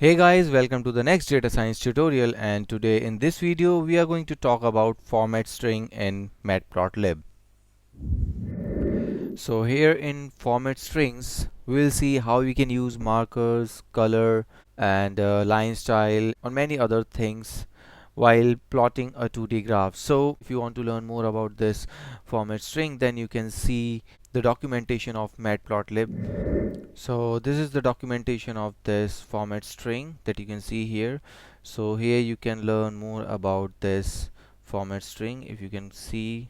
Hey guys, welcome to the next data science tutorial, and today in this video we are going to talk about format string in matplotlib. So here in format strings we will see how we can use markers, color and line style on many other things while plotting a 2D graph. So if you want to learn more about this format string, then you can see the documentation of matplotlib. So this is the documentation of this format string that you can see here. So here you can learn more about this format string. If you can see,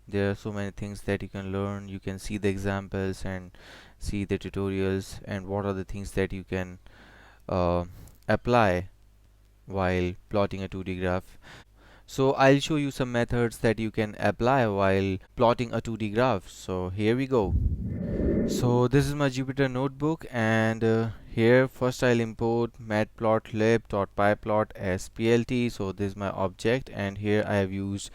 there are so many things that you can learn. You can see the examples and see the tutorials and what are the things that you can uh, apply while plotting a 2D graph. So I'll show you some methods that you can apply while plotting a 2D graph. So here we go. So this is my Jupyter notebook, and here first I'll import matplotlib.pyplot as plt. So this is my object, and here I have used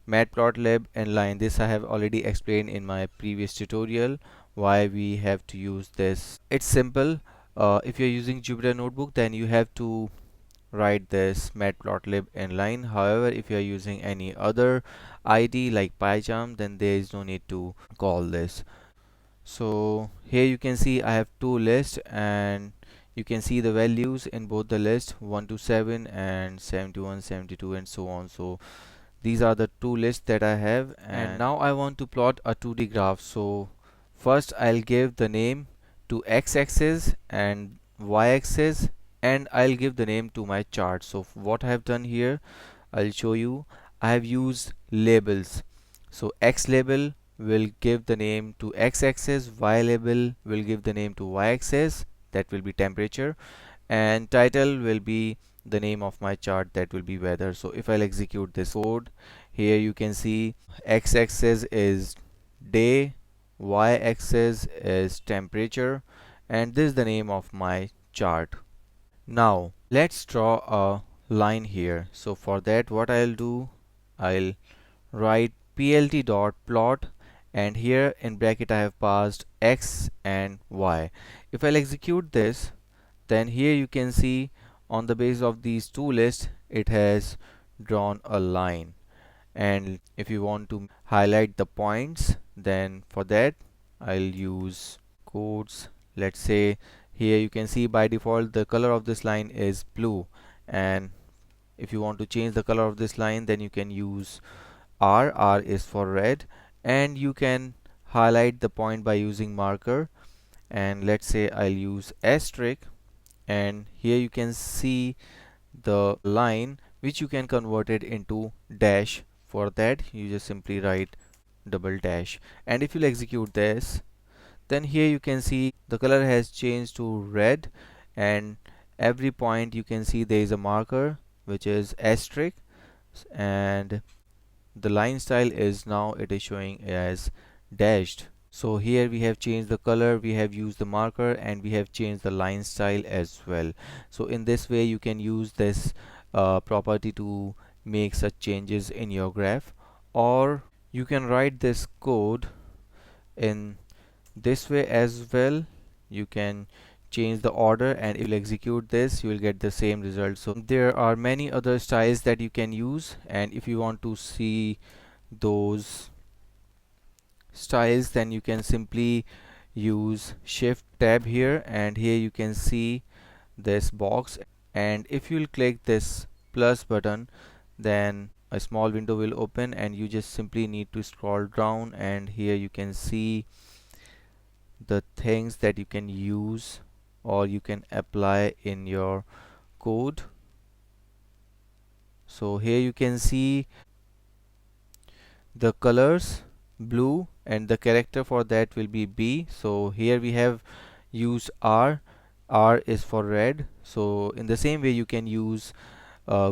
matplotlib inline. This I have already explained in my previous tutorial why we have to use this. It's simple. If you're using Jupyter notebook, then you have to write this matplotlib inline. However, if you're using any other ID like PyCharm, then there is no need to call this. So here you can see I have two lists, and you can see the values in both the list 1 to 7 and 71, 72 and so on. So these are the two lists that I have, and now I want to plot a 2D graph. So first I'll give the name to x-axis and y-axis, and I'll give the name to my chart. So what I have done here, I'll show you. I have used labels. So x label will give the name to x-axis, y label will give the name to y-axis, that will be temperature, and title will be the name of my chart, that will be weather. So if I'll execute this code, here you can see x-axis is day, y-axis is temperature, and this is the name of my chart. Now let's draw a line here. So for that, what I'll do, I'll write plt.plot, and here in bracket I have passed x and y. If I'll execute this, then here you can see on the base of these two lists it has drawn a line. And if you want to highlight the points, then for that I'll use codes. Let's say here you can see by default the color of this line is blue, and if you want to change the color of this line, then you can use R is for red, and you can highlight the point by using marker. And let's say I'll use asterisk, and here you can see the line which you can convert it into dash. For that you just simply write double dash, and if you'll execute this, then here you can see the color has changed to red, and every point you can see there is a marker which is asterisk, and the line style is now it is showing as dashed. So here we have changed the color, we have used the marker, and we have changed the line style as well. So in this way you can use this property to make such changes in your graph, or you can write this code in this way as well. You can change the order, and if you execute this you will get the same result. So there are many other styles that you can use, and if you want to see those styles, then you can simply use shift tab here, and here you can see this box, and if you'll click this plus button, then a small window will open, and you just simply need to scroll down, and here you can see the things that you can use or you can apply in your code. So here you can see the colors blue, and the character for that will be B. So here we have used R is for red. So in the same way you can use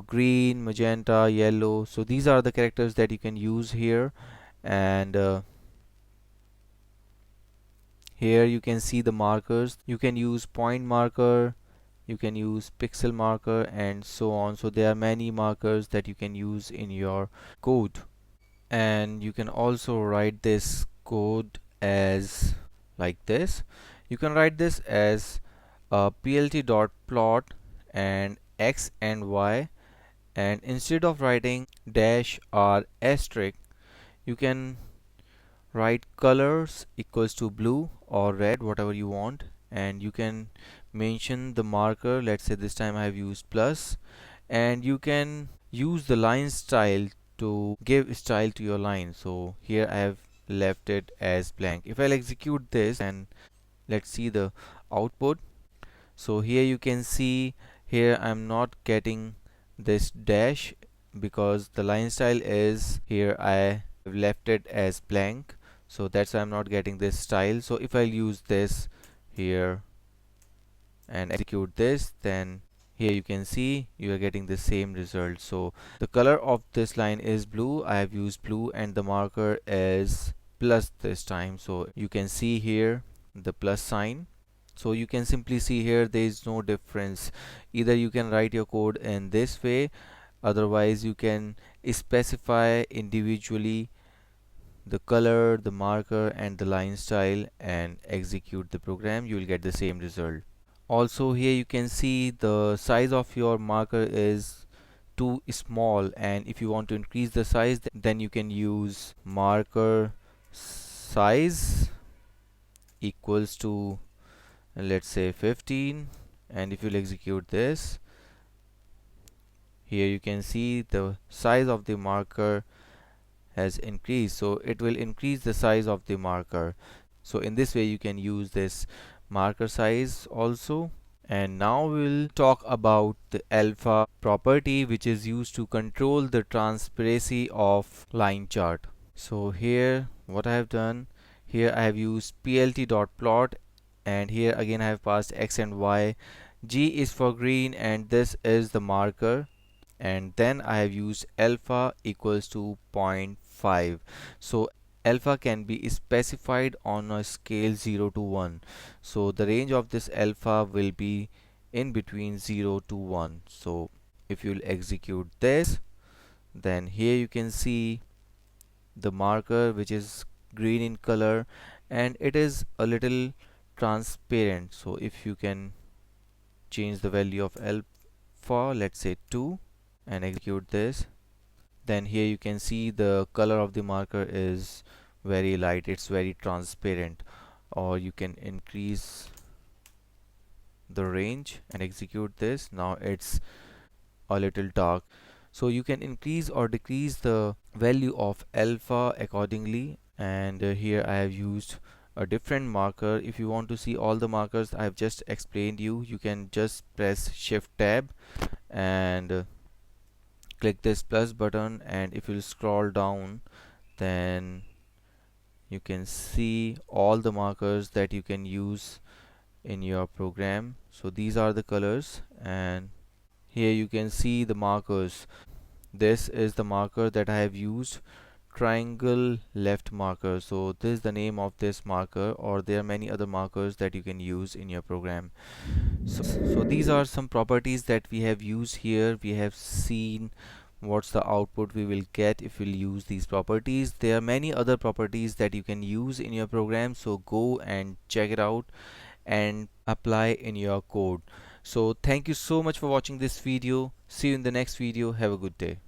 green, magenta, yellow. So these are the characters that you can use here, and here you can see the markers. You can use point marker, you can use pixel marker, and so on. So there are many markers that you can use in your code, and you can also write this code as like this. You can write this as plt.plot and x and y, and instead of writing dash or asterisk, you can write colors equals to blue or red, whatever you want, and you can mention the marker. Let's say this time I have used plus, and you can use the line style to give style to your line. So here I have left it as blank. If I'll execute this and let's see the output. So here you can see, here I'm not getting this dash because the line style is here, I have left it as blank, so that's why I'm not getting this style. So if I use this here and execute this, then here you can see you are getting the same result. So the color of this line is blue, I have used blue, and the marker is plus this time. So you can see here the plus sign. So you can simply see here there is no difference. Either you can write your code in this way, otherwise you can specify individually the color, the marker and the line style and execute the program. You will get the same result. Also here you can see the size of your marker is too small, and if you want to increase the size, then you can use marker size equals to, let's say, 15, and if you'll execute this, here you can see the size of the marker has increased, so it will increase the size of the marker. So in this way you can use this marker size also. And now we'll talk about the alpha property, which is used to control the transparency of line chart. So here what I have done, here I have used plt.plot, and here again I have passed x and y. G is for green and this is the marker, and then I have used alpha equals to 0.5. So alpha can be specified on a scale 0 to 1. So the range of this alpha will be in between 0 to 1. So if you'll execute this, then here you can see the marker which is green in color and it is a little transparent. So if you can change the value of alpha, let's say 2, and execute this, then here you can see the color of the marker is very light, it's very transparent. Or you can increase the range and execute this, now it's a little dark. So you can increase or decrease the value of alpha accordingly. And here I have used a different marker. If you want to see all the markers I have just explained you can just press shift tab and click this plus button, and if you scroll down, then you can see all the markers that you can use in your program. So these are the colors, and here you can see the markers. This is the marker that I have used, triangle left marker. So this is the name of this marker, or there are many other markers that you can use in your program. So these are some properties that we have used here. We have seen what's the output we will get if we'll use these properties. There are many other properties that you can use in your program, so go and check it out and apply in your code. So thank you so much for watching this video. See you in the next video. Have a good day.